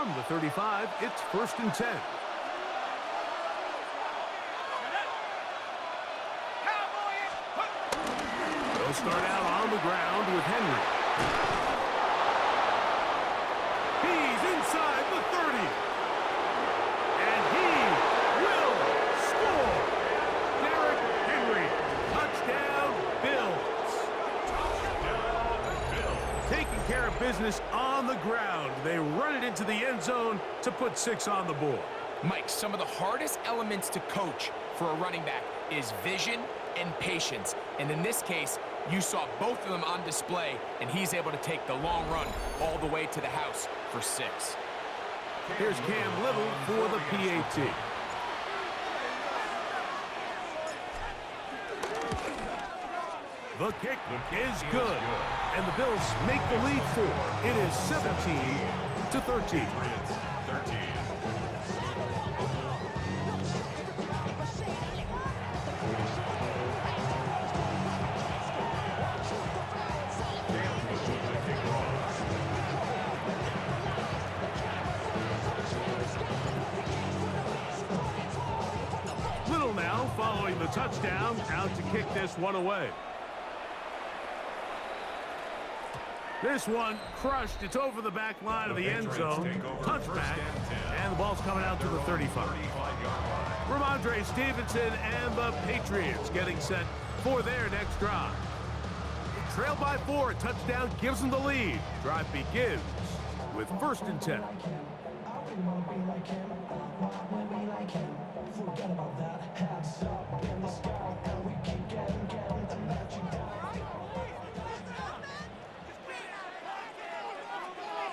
From the 35, it's 1st and 10. They'll start out on the ground with Henry. He's inside the 30. And he will score. Derrick Henry. Touchdown, Bills. Taking care of business on the ground. They run it into the end zone to put 6 on the board. Mike, some of the hardest elements to coach for a running back is vision and patience. And in this case, you saw both of them on display, and he's able to take the long run all the way to the house for 6. Here's Cam Little for the PAT. The kick is good, and the Bills make the lead 4. It is 17-13. Little now following the touchdown, out to kick this one away. This one crushed. It's over the back line of the end zone. Touchback. And the ball's coming out to the 35. Ramondre Stevenson and the Patriots getting set for their next drive. Trailed by 4. A touchdown gives them the lead. Drive begins with 1st and 10.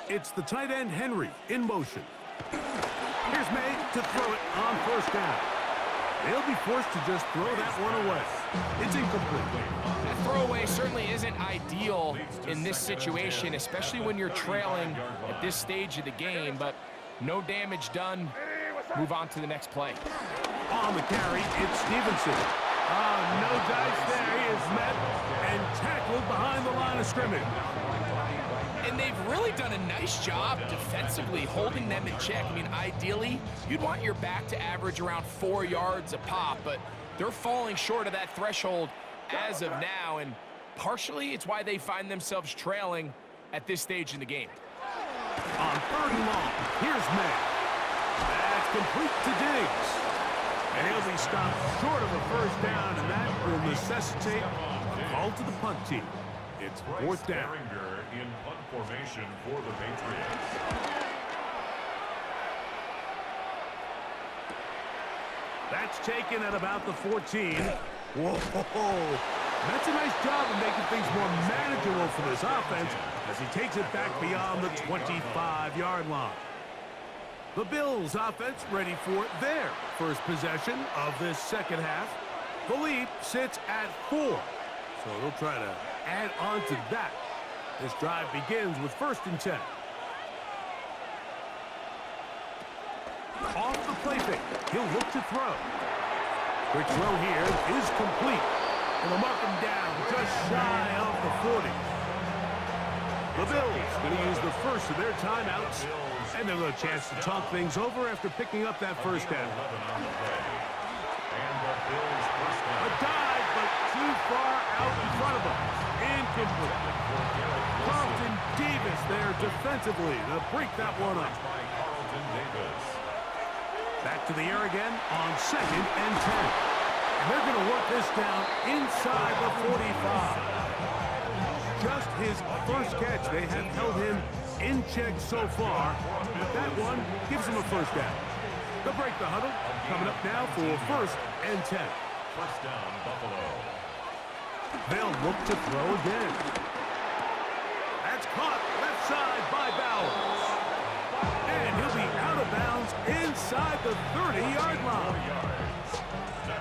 It's the tight end Henry in motion. Here's May to throw it on 1st down. They'll be forced to just throw that one away. It's incomplete. That throwaway certainly isn't ideal in this situation, especially when you're trailing at this stage of the game, but no damage done. Move on to the next play. On the carry, it's Stevenson. No dice there. He is met and tackled behind the line of scrimmage. And they've really done a nice job defensively holding them in check. I mean, ideally, you'd want your back to average around 4 yards a pop, but they're falling short of that threshold as of now, and partially it's why they find themselves trailing at this stage in the game. On 3rd and long, here's May. That's complete to Diggs. And he'll be stopped short of a 1st down, and that will necessitate a call to the punt team. It's 4th down. In punt formation for the Patriots. That's taken at about the 14. Whoa. That's a nice job of making things more manageable for this offense as he takes it back beyond the 25-yard line. The Bills offense ready for their first possession of this second half. The lead sits at 4, so they'll try to add on to that. This drive begins with 1st and 10. Off the play fake, he'll look to throw. Quick throw here is complete. And they'll mark him down just shy of the 40. The Bills going to use the first of their timeouts, and they'll have a chance to talk things over after picking up that 1st down. A dive, but too far out in front of them. Incomplete. Carlton Davis there defensively to break that one up. Back to the air again on 2nd and 10. And they're going to work this down inside the 45. Just his first catch. They have held him in check so far, but that one gives him a 1st down. They'll break the huddle. Coming up now for 1st and 10. 1st down, Buffalo. They'll look to throw again. That's caught left side by Bowers. And he'll be out of bounds inside the 30-yard line.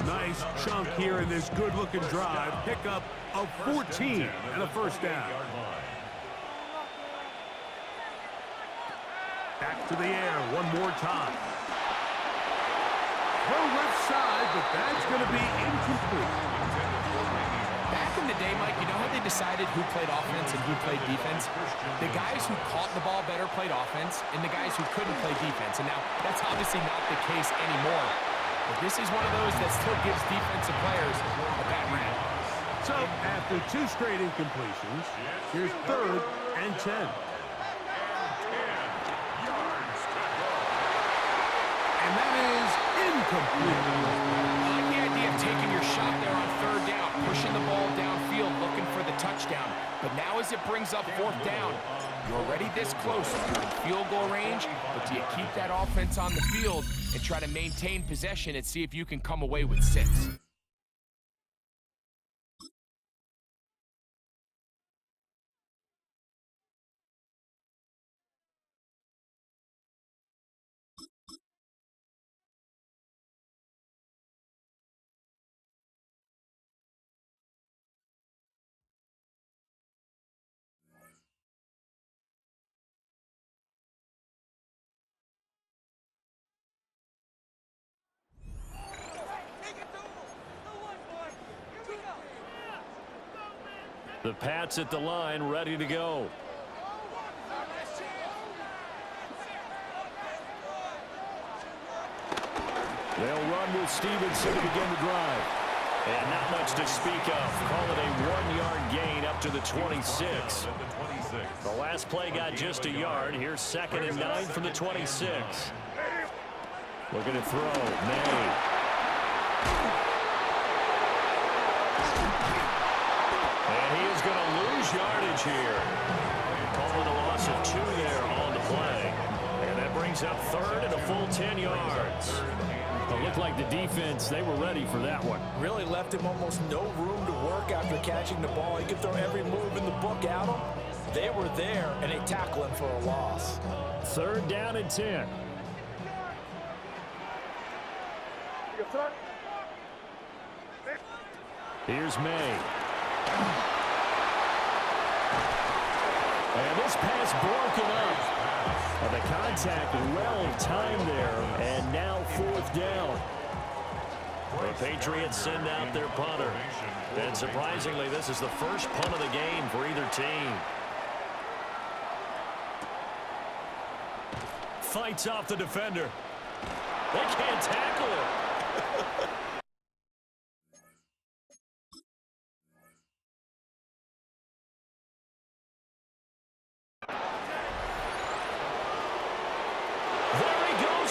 Nice chunk here in this good-looking drive. Pickup of 14 and a 1st down. Back to the air one more time. Throw left side, but that's going to be incomplete. Back in the day, Mike, you know how they decided who played offense and who played defense? The guys who caught the ball better played offense, and the guys who couldn't play defense. And now, that's obviously not the case anymore. But this is one of those that still gives defensive players a bad rap. So, after 2 straight incompletions, here's 3rd and 10. And that is incomplete. I like the idea of taking your shot there on 3rd down, pushing the ball downfield, looking for the touchdown. But now as it brings up 4th down, you're already this close. You're in field goal range, but do you keep that offense on the field and try to maintain possession and see if you can come away with 6? The Pats at the line, ready to go. They'll run with Stevenson to begin the drive. And not much to speak of. Call it a 1-yard gain up to the 26. The last play got just a yard. Here's 2nd and 9 from the 26. Looking to throw. May. And he is going to lose yardage here. Calling a loss of 2 there on the play. And that brings up 3rd and a full 10 yards. It looked like the defense, they were ready for that one. Really left him almost no room to work after catching the ball. He could throw every move in the book at him. They were there, and they tackle him for a loss. 3rd down and 10. Here's May. And this pass broken up. The contact, well timed there, and now 4th down. The Patriots send out their punter. And surprisingly, this is the first punt of the game for either team. Fights off the defender. They can't tackle him.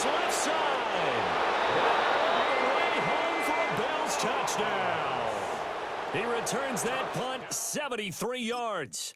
Left side. All the way home for a Bills touchdown. He returns that punt 73 yards.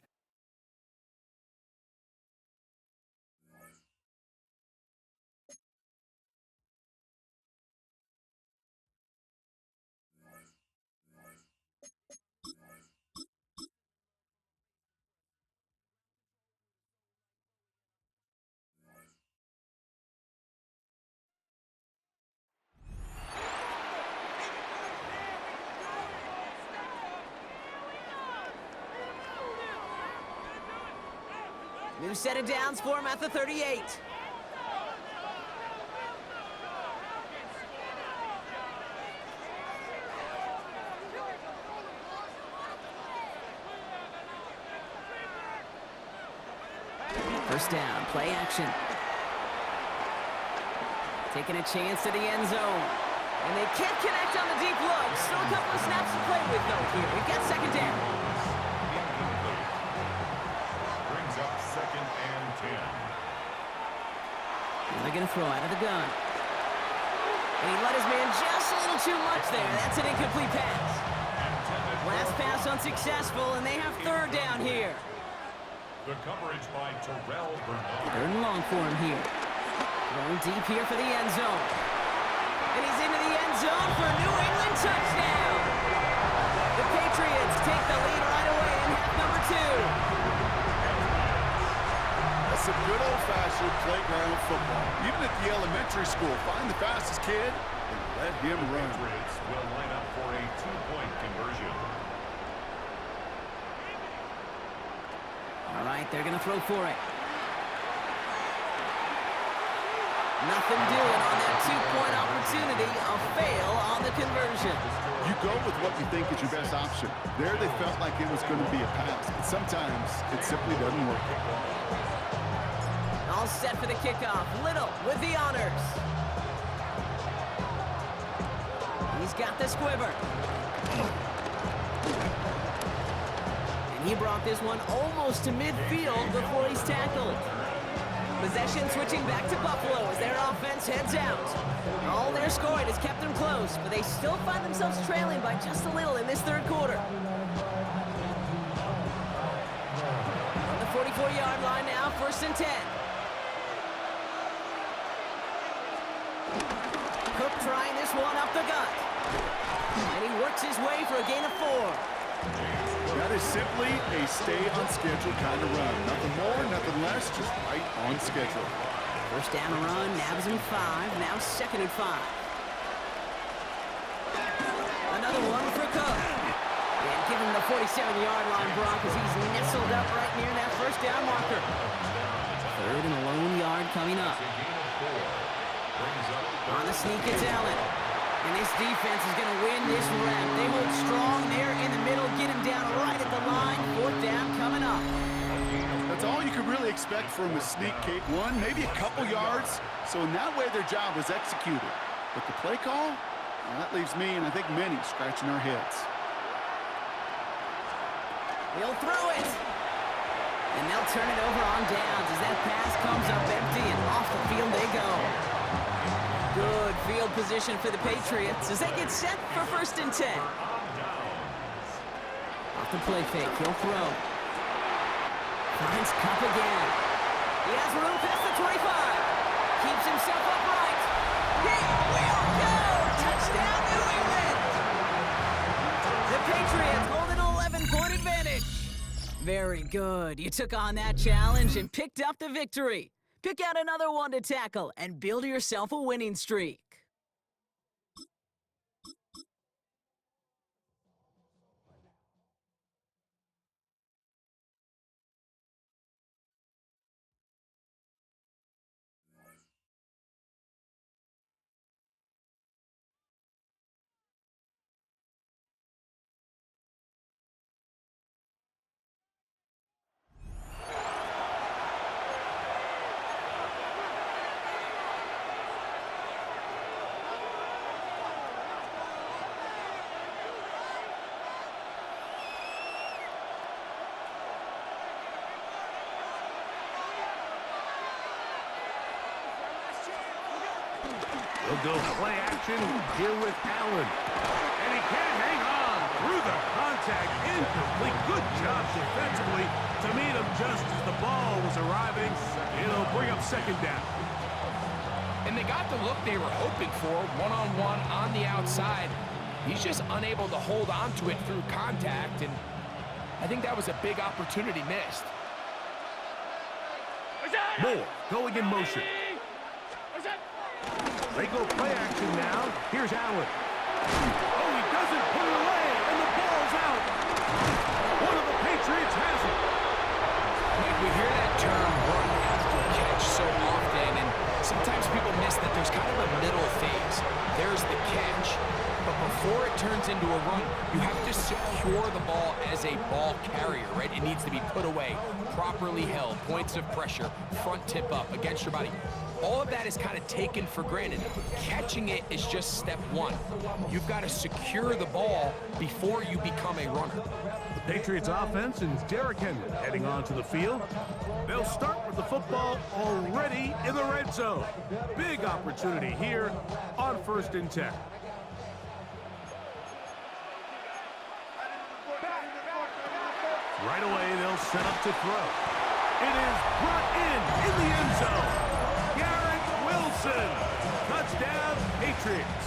New set of downs for him at the 38. First down, play action. Taking a chance to the end zone. And they can't connect on the deep look. Still a couple of snaps to play with, though, here. We've got 2nd down. They're going to throw out of the gun. And he let his man just a little too much there. That's an incomplete pass. Last pass unsuccessful, and they have 3rd down here. The coverage by Terrell Bernard. 3rd and long for him here. Throwing deep here for the end zone. And he's into the end zone for a New England touchdown. The Patriots take the lead right away in half number 2. It's a good old-fashioned playground football. Even at the elementary school, find the fastest kid and let him run. Patriots will line up for a 2-point conversion. All right, they're going to throw for it. Nothing doing on that two-point opportunity. A fail on the conversion. You go with what you think is your best option. There they felt like it was going to be a pass, but sometimes it simply doesn't work. All set for the kickoff. Little with the honors. He's got the squiver. And he brought this one almost to midfield before he's tackled. Possession switching back to Buffalo as their offense heads out. All their scoring has kept them close, but they still find themselves trailing by just a little in this third quarter. On the 44-yard line now, 1st and 10. Cook trying this one up the gut. And he works his way for a gain of 4. That is simply a stay-on-schedule kind of run. Nothing more, nothing less, just right on schedule. First down and run, nabs him 5, now 2nd and 5. Another one for Cook. And give him the 47-yard line, Brock, as he's nestled up right near that first down marker. 3rd and a lone yard coming up. On the sneak, it's Allen. And this defense is going to win this round. They hold strong there in the middle, get him down right at the line. 4th down coming up. That's all you could really expect from a sneak kick. One, maybe a couple yards. So in that way, their job was executed. But the play call, well, that leaves me and I think many scratching our heads. He'll throw it. And they'll turn it over on downs as that pass comes up empty and off the field they go. Good field position for the Patriots as they get set for 1st and 10. Off the play fake, he'll throw. Finds Cup again. He has room past the 25. Keeps himself upright. He will go! Touchdown, New England! The Patriots hold an 11-point advantage. Very good. You took on that challenge and picked up the victory. Pick out another one to tackle and build yourself a winning streak. He'll go play action here with Allen. And he can't hang on through the contact. Incomplete. Good job defensively to meet him just as the ball was arriving. It'll bring up 2nd down. And they got the look they were hoping for, one-on-one on the outside. He's just unable to hold on to it through contact, and I think that was a big opportunity missed. Moore going in motion. They go play action now. Here's Allen. Oh, he doesn't put it away, and the ball's out. One of the Patriots has it. Mike, we hear that term run after catch so often, and sometimes people miss that there's kind of a middle phase. There's the catch, but before it turns into a run, you have to secure the ball as a ball carrier, right? It needs to be put away, properly held, points of pressure, front tip up against your body. All of that is kind of taken for granted. Catching it is just step one. You've got to secure the ball before you become a runner. The Patriots offense and Derrick Henry heading onto the field. They'll start with the football already in the red zone. Big opportunity here on 1st and 10. Right away, they'll set up to throw. It is brought in the end zone. Touchdown, Patriots.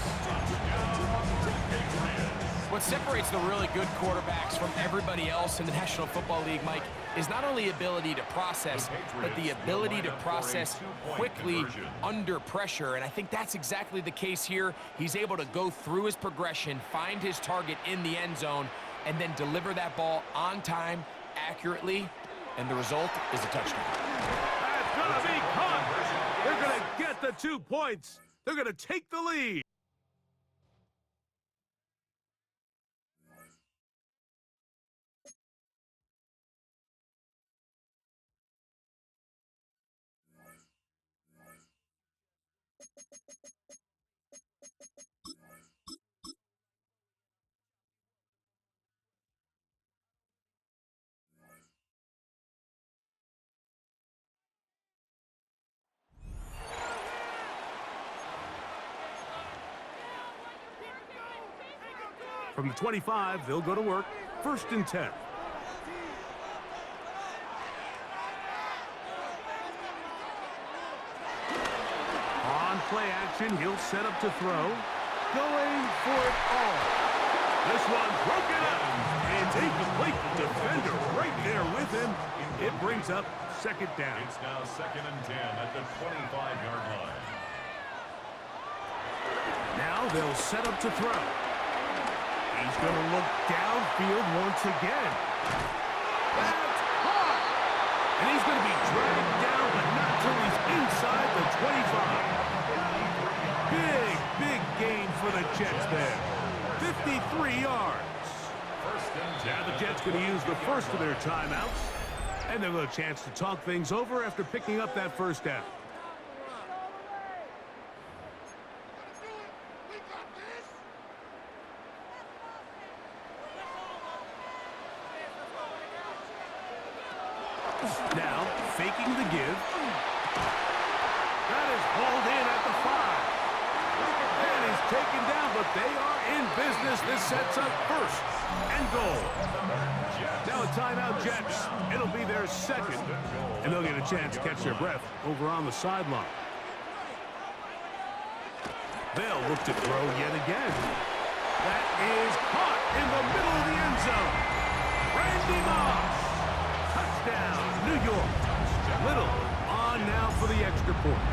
What separates the really good quarterbacks from everybody else in the National Football League, Mike, is not only ability to process, but the ability to process quickly under pressure. And I think that's exactly the case here. He's able to go through his progression, find his target in the end zone, and then deliver that ball on time, accurately, and the result is a touchdown. That's gonna be caught. They're They're going to get the 2 points. They're going to take the lead. From the 25, they'll go to work. 1st and 10. On play action, he'll set up to throw. Going for it all. This one broken up. And incomplete. The defender right there with him. It brings up 2nd down. It's now 2nd and 10 at the 25-yard line. Now they'll set up to throw. He's going to look downfield once again. That's caught! And he's going to be dragged down, but not till he's inside the 25. Big gain for the Jets there. 53 yards. Now the Jets going to use the first of their timeouts. And they'll have a chance to talk things over after picking up that 1st down. Now, faking the give. That is hauled in at the 5. And he's taken down, but they are in business. This sets up 1st and goal. Now a timeout, Jets. It'll be their 2nd, and they'll get a chance to catch their breath over on the sideline. They'll look to throw yet again. That is caught in the middle of the end zone. Randy Moss. Touchdown, New York. Little on now for the extra point.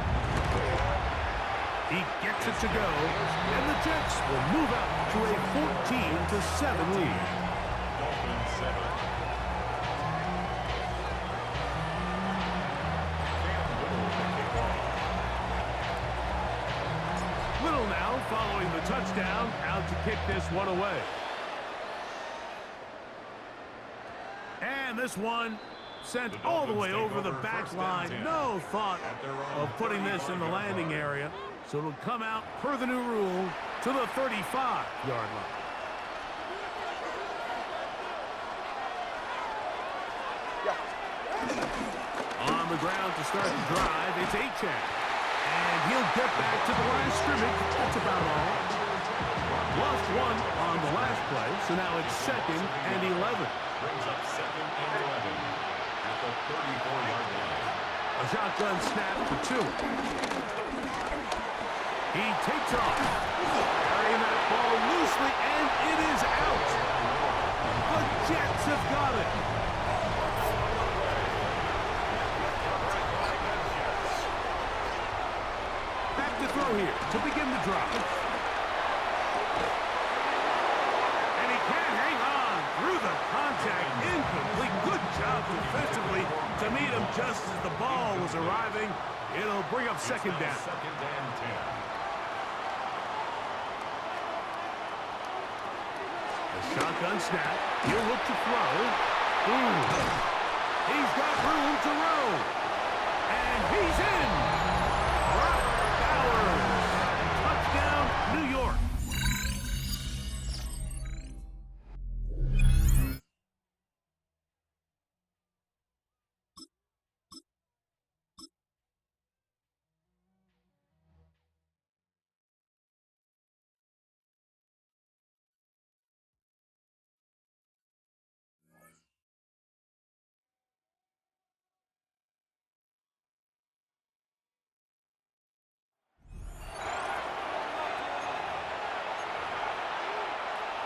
He gets it to go, and the Jets will move up to a 14-7 lead. Little now following the touchdown, out to kick this one away. And this one sent all the way over the back line. No thought of putting this in the landing area. So it'll come out, per the new rule, to the 35-yard line. On the ground to start the drive, it's Achan. And he'll get back to the line of scrimmage. That's about all. Lost one on the last play, so now it's 2nd and 11. Brings up 2nd and 11 at the 34-yard line. A shotgun snap to 2. He takes off, carrying that ball loosely, and it is out. The Jets have got it. Back to throw here to begin the drive. And he can't hang on through the contact. Incomplete. Good job defensively to meet him just as the ball was arriving. It'll bring up 2nd down. 2nd and 10. Shotgun snap. He'll look to throw. He's got room to row. And he's in. Brock Bowers. Touchdown, New York.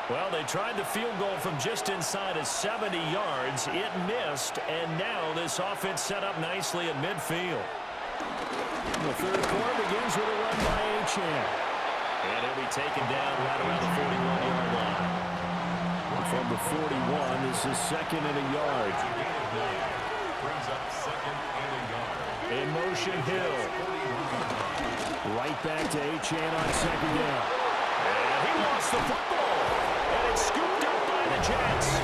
Well, they tried the field goal from just inside of 70 yards. It missed, and now this offense set up nicely at midfield. The 3rd quarter begins with a run by Achan. And he'll be taken down right around the 41-yard line. And from the 41, this is 2nd and a yard. Brings up 2nd and a yard. In motion, Hill. Right back to Achane on 2nd down. And he lost the football. And it's scooped up by the Jets.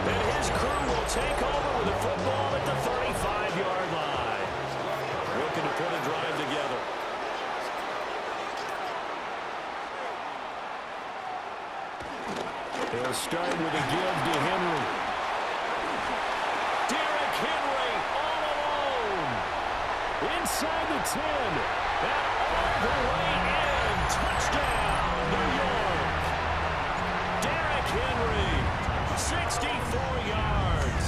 And his crew will take over with the football at the 35-yard line. Looking to put a drive together. He'll start with a give to Henry. Derrick Henry all alone. Inside the 10. And all the way in. Touchdown, New York. Derrick Henry, 64 yards.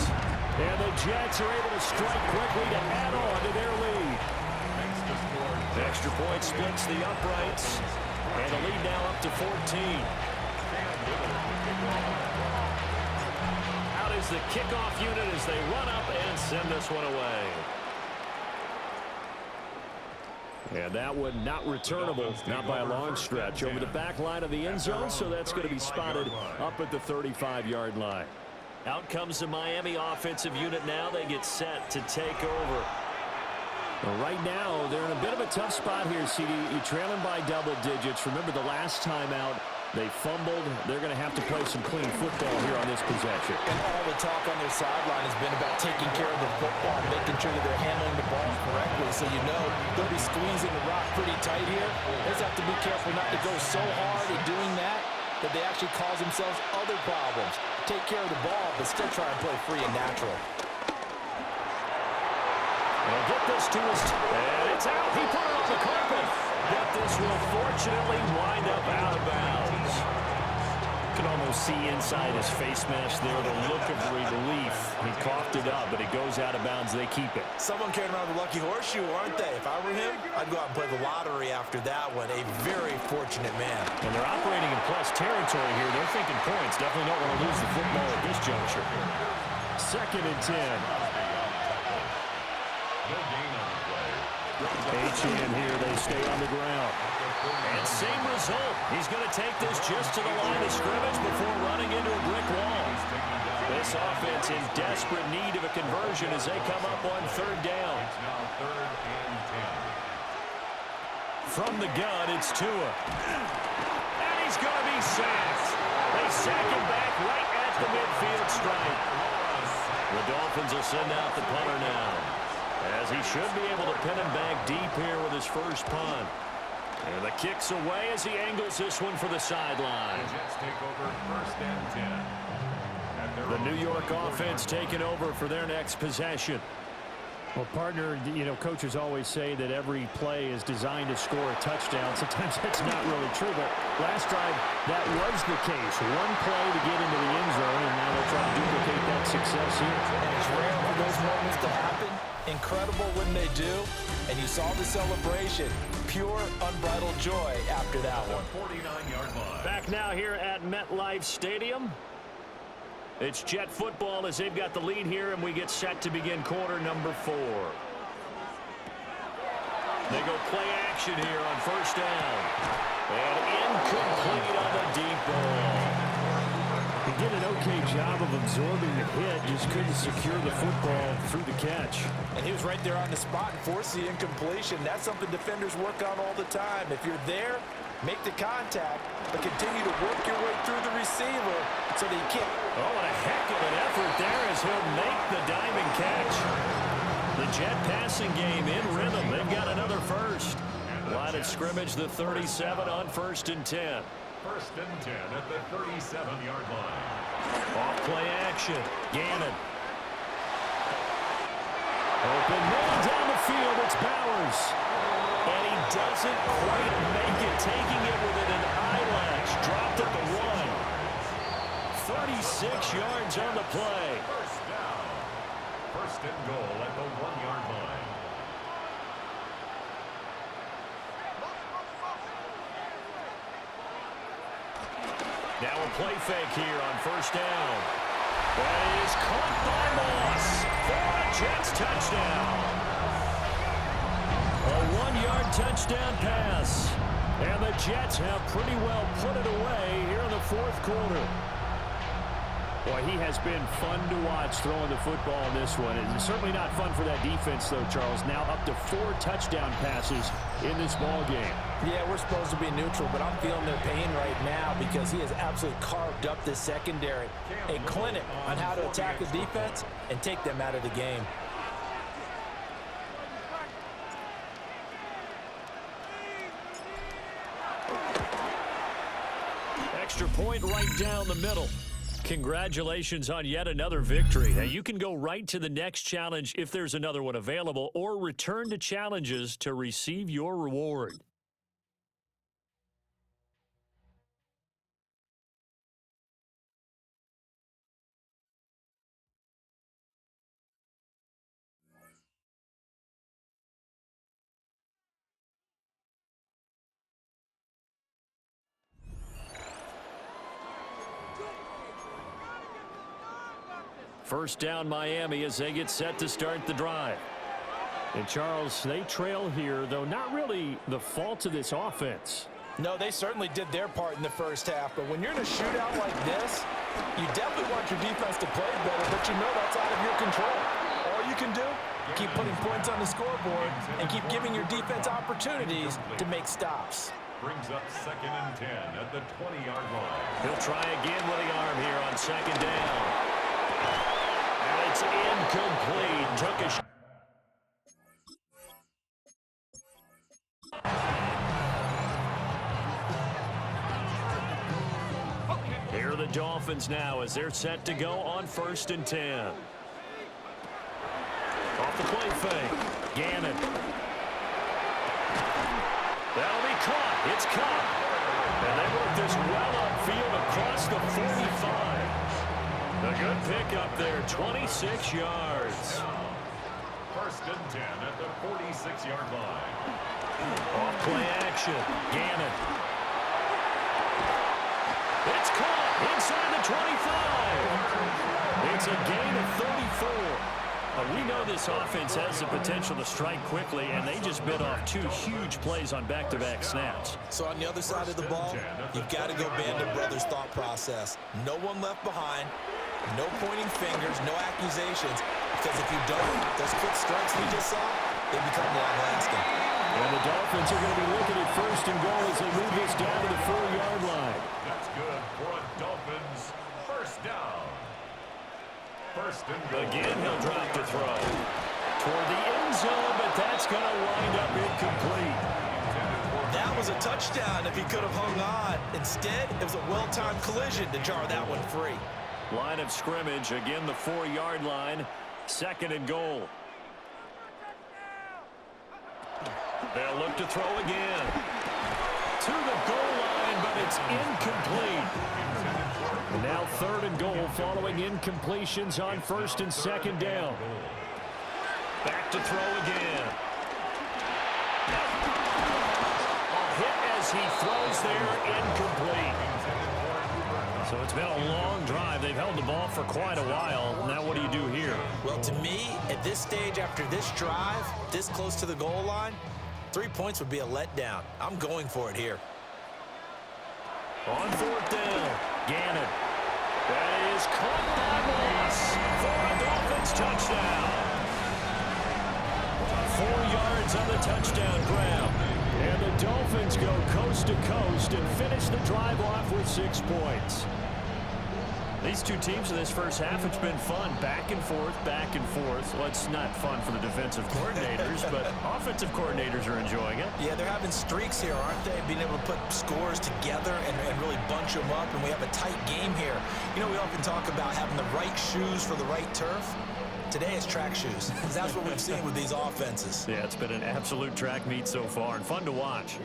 And the Jets are able to strike quickly to add on to their lead. Extra point splits the uprights. And the lead now up to 14. Out is the kickoff unit as they run up and send this one away. And that one not returnable, not by a long stretch, over the back line of the end zone, so that's going to be spotted up at the 35-yard line. Out comes the Miami offensive unit now. They get set to take over. Well, right now, they're in a bit of a tough spot here, CD. You're trailing by double digits. Remember the last time out, they fumbled. They're going to have to play some clean football here on this possession. And all the talk on their sideline has been about taking care of the football, making sure that they're handling the ball correctly. So you know they'll be squeezing the rock pretty tight here. They just have to be careful not to go so hard in doing that they actually cause themselves other problems. Take care of the ball, but still try and play free and natural. He'll get this to his... And it's out. He put it on the carpet. But this will fortunately wind up out of bounds. You can almost see inside his face mask there the look of relief. He coughed it up, but it goes out of bounds. They keep it. Someone carrying around the lucky horseshoe, aren't they? If I were him, I'd go out and play the lottery after that one. A very fortunate man. And they're operating in plus territory here. They're thinking points. Definitely don't want to lose the football at this juncture. 2nd and 10. Achane here, they stay on the ground. And same result. He's going to take this just to the line of scrimmage before running into a brick wall. This offense in desperate need of a conversion as they come up on 3rd down. From the gun, it's Tua. And he's going to be sacked. They sack him back right at the midfield stripe. The Dolphins will send out the punter now, as he should be able to pin him back deep here with his first punt. And the kick's away as he angles this one for the sideline. The Jets take over 1st and 10. The New York offense taking over for their next possession. Well, partner, you know, coaches always say that every play is designed to score a touchdown. Sometimes that's not really true, but last drive, that was the case. One play to get into the end zone, and now they'll try to duplicate that success here. And it's rare for those moments to happen. Incredible when they do. And you saw the celebration. Pure, unbridled joy after that one. 49-yard line. Back now here at MetLife Stadium. It's Jet football as they've got the lead here, and we get set to begin quarter number 4. They go play action here on 1st down. And incomplete on the deep ball. He did an okay job of absorbing the hit, just couldn't secure the football through the catch. And he was right there on the spot and forced the incompletion. That's something defenders work on all the time. If you're there, make the contact, but continue to work your way through the receiver so that you can't. Oh, and a heck of an effort there as he'll make the diving catch. The Jet passing game in rhythm. They've got another first. Line of scrimmage, the 37 on 1st and 10. 1st and 10 at the 37-yard line. Off play action. Gannon. Open middle down the field. It's Bowers. And he doesn't quite make it. Taking it within an eyelash. Dropped at the 1. 36 yards on the play. 1st down. 1st and goal at the 1-yard line. Now a play fake here on 1st down. That is caught by Moss for a Jets touchdown. A 1-yard touchdown pass. And the Jets have pretty well put it away here in the 4th quarter. Boy, he has been fun to watch throwing the football in this one. It's certainly not fun for that defense, though, Charles. Now up to 4 touchdown passes in this ball game. Yeah, we're supposed to be neutral, but I'm feeling their pain right now because he has absolutely carved up this secondary. A clinic on how to attack the defense and take them out of the game. Extra point right down the middle. Congratulations on yet another victory. Now, you can go right to the next challenge if there's another one available, or return to challenges to receive your reward. First down, Miami, as they get set to start the drive. And, Charles, they trail here, though not really the fault of this offense. No, they certainly did their part in the first half, but when you're in a shootout like this, you definitely want your defense to play better, but you know that's out of your control. All you can do, keep putting points on the scoreboard and keep giving your defense opportunities to make stops. Brings up 2nd and 10 at the 20-yard line. He'll try again with the arm here on 2nd down. And it's incomplete. Took a shot. Here are the Dolphins now as they're set to go on 1st and 10. Off the play fake. Gannon. That'll be caught. It's caught. And they work this well upfield across the 45. A good pickup there, 26 yards. 1st and 10 at the 46-yard line. Off play action. Gannon. It's caught inside the 25. It's a gain of 34. We know this offense has the potential to strike quickly, and they just bit off 2 huge plays on back-to-back snaps. So on the other side of the ball, you've got to go Band of Brothers thought process. No one left behind, no pointing fingers, no accusations, because if you don't, those quick strikes we just saw, they become long-lasting. And the Dolphins are going to be looking at 1st and goal as they move this down to the 4-yard line. That's good for a Dolphins 1st down. 1st and goal. Again, he'll drop to throw toward the end zone, but that's going to wind up incomplete. That was a touchdown if he could have hung on. Instead, it was a well-timed collision to jar that one free. Line of scrimmage, again the 4-yard line, 2nd and goal. They'll look to throw again. To the goal line, but it's incomplete. Now 3rd and goal following incompletions on 1st and 2nd down. Back to throw again. A hit as he throws there, incomplete. So it's been a long drive. They've held the ball for quite a while. Now what do you do here? Well, to me, at this stage after this drive, this close to the goal line, 3 points would be a letdown. I'm going for it here. On 4th down, Gannon. That is caught by Moss for a Dolphins touchdown. 4 yards on the touchdown grab. And the Dolphins go coast to coast and finish the drive off with 6 points. These 2 teams in this first half, it's been fun. Back and forth, back and forth. Well, it's not fun for the defensive coordinators, but offensive coordinators are enjoying it. Yeah, they're having streaks here, aren't they? Being able to put scores together and really bunch them up, and we have a tight game here. You know, we often talk about having the right shoes for the right turf. Today it's track shoes. That's what we've seen with these offenses. Yeah, it's been an absolute track meet so far and fun to watch.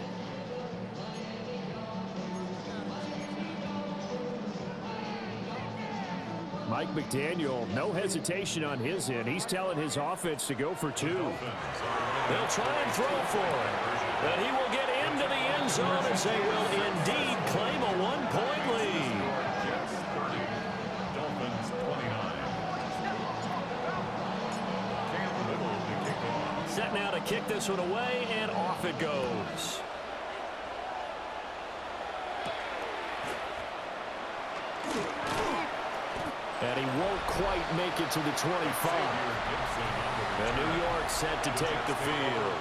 Mike McDaniel, no hesitation on his end. He's telling his offense to go for 2. They'll try and throw for it. But he will get into the end zone as they will indeed claim a 1-point lead. Jets 30, Dolphins 29. Cam Little to kick off. Set now to kick this one away, and off it goes. quite make it to the 25. And New York set to take the field.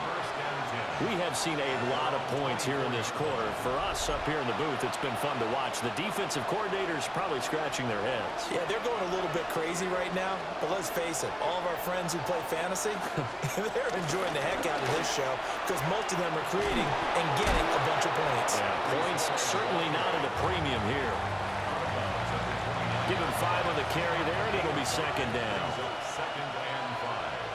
We have seen a lot of points here in this quarter. For us up here in the booth, it's been fun to watch. The defensive coordinators probably scratching their heads. Yeah, they're going a little bit crazy right now. But let's face it, all of our friends who play fantasy, they're enjoying the heck out of this show because most of them are creating and getting a bunch of points. Yeah, points certainly not at a premium here. Give him 5 on the carry there, and it'll be second down. Second and 5.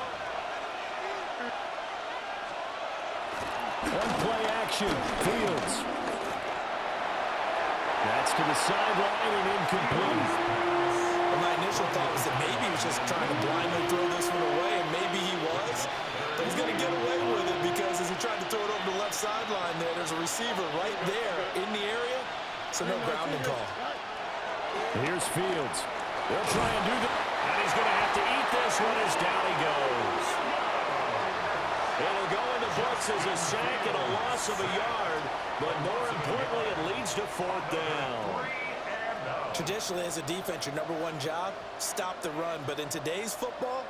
On play action, Fields. That's to the sideline and incomplete. Well, my initial thought was that maybe he was just trying to blindly throw this one away, and maybe he was. But he's going to get away with it because as he tried to throw it over the left sideline there's a receiver right there in the area, so no grounding call. Here's Fields. They'll try and do that. And he's going to have to eat this one as down he goes. It'll go in the books as a sack and a loss of a yard, but more importantly, it leads to 4th down. Traditionally, as a defense, your number one job, stop the run. But in today's football,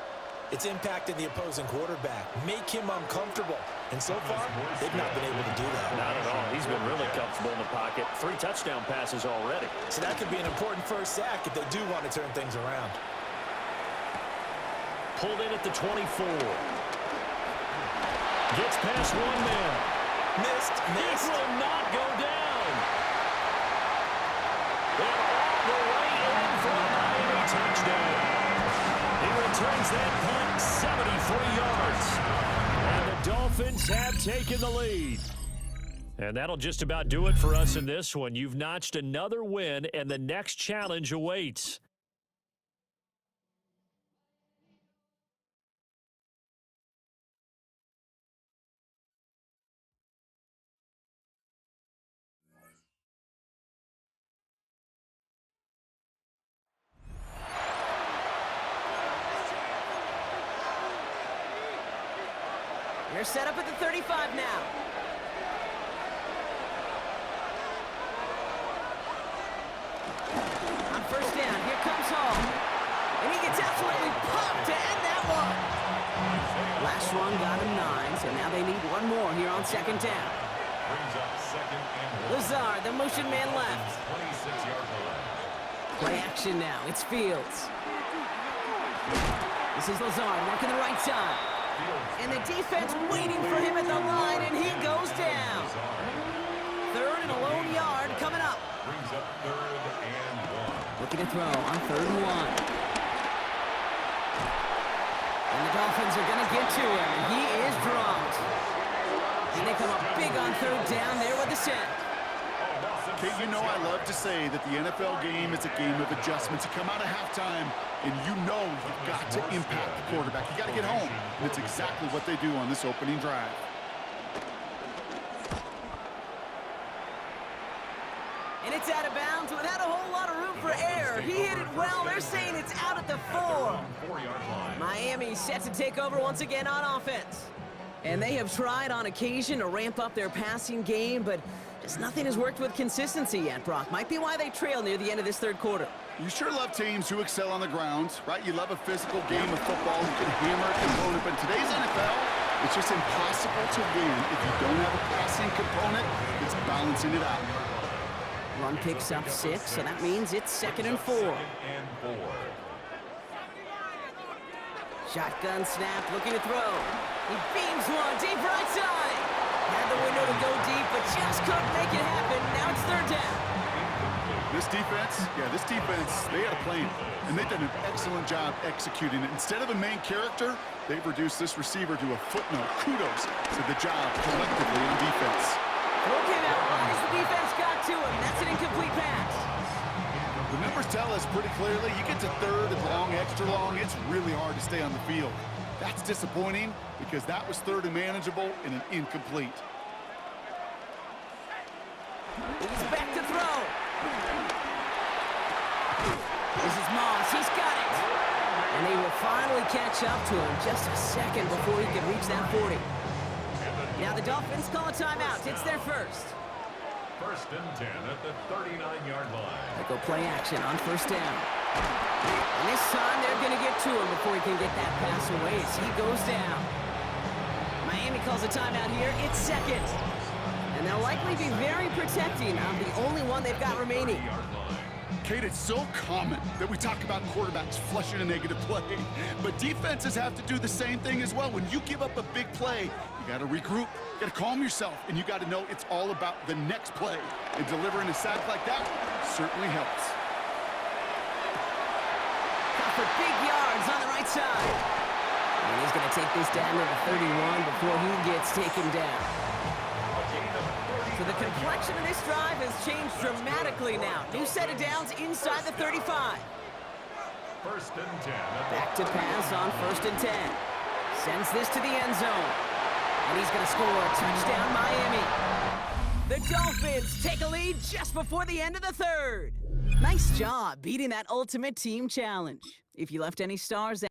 it's impacting the opposing quarterback. Make him uncomfortable. And so far, they've not been able to do that. Not at all. He's been really comfortable in the pocket. 3 touchdown passes already. So that could be an important first sack if they do want to turn things around. Pulled in at the 24. Gets past one man. Missed. It will not go down. And all the way in for a Miami touchdown. He returns that punt 73 yards. And the Dolphins have taken the lead. And that'll just about do it for us in this one. You've notched another win, and the next challenge awaits. They're set up at the 35 now. On first down, here comes Hall. And he gets absolutely popped to end that one. Last one got him 9, so now they need one more here on second down. Brings up second and 1. Lazard, the motion man left. 26-yard line. Play action now. It's Fields. This is Lazard working the right side. And the defense waiting for him at the line, and he goes down. 3rd and a lone yard coming up. Brings up 3rd and 1. Looking to throw on 3rd and 1. And the Dolphins are going to get to him. He is dropped. And they come up big on 3rd down there with the sack. Kate, you know I love to say that the NFL game is a game of adjustments. You come out of halftime, and you know you've got to impact the quarterback. You got to get home. And it's exactly what they do on this opening drive. And it's out of bounds without a whole lot of room for error. He hit it well. They're saying it's out at the 4. Miami set to take over once again on offense. And they have tried on occasion to ramp up their passing game, but just nothing has worked with consistency yet, Brock. Might be why they trail near the end of this 3rd quarter. You sure love teams who excel on the ground, right? You love a physical game of football who can hammer a component, but in today's NFL, it's just impossible to win if you don't have a passing component that's balancing it out. Run picks up 6, so that means it's 2nd and 4. Shotgun snap, looking to throw. He beams one deep right side. Had the window to go deep, but just couldn't make it happen. Now it's 3rd down. This defense, they had a plan, and they've done an excellent job executing it. Instead of a main character, they've reduced this receiver to a footnote. Kudos to the job collectively on defense. Okay, now, why has the defense got to him? That's an incomplete pass. The numbers tell us pretty clearly, you get to 3rd and long, extra long, it's really hard to stay on the field. That's disappointing because that was 3rd and manageable and an incomplete. He's back to throw. This is Moss. He's got it. And they will finally catch up to him just a second before he can reach that 40. Now the Dolphins call a timeout. It's their first. 1st and 10 at the 39-yard line. They go play action on first down. And this time they're going to get to him before he can get that pass away as he goes down. Miami calls a timeout here. It's second. And they'll likely be very protecting of the only one they've got remaining. Kate, it's so common that we talk about quarterbacks flushing a negative play, but defenses have to do the same thing as well. When you give up a big play, you got to regroup, you got to calm yourself, and you got to know it's all about the next play. And delivering a sack like that certainly helps. For big yards on the right side. And he's going to take this down to the 31 before he gets taken down. So the complexion of this drive has changed dramatically now. New set of downs inside the 35. First and 10. Back to pass on 1st and 10. Sends this to the end zone. And he's going to score a touchdown, Miami. The Dolphins take a lead just before the end of the 3rd. Nice job beating that ultimate team challenge. If you left any stars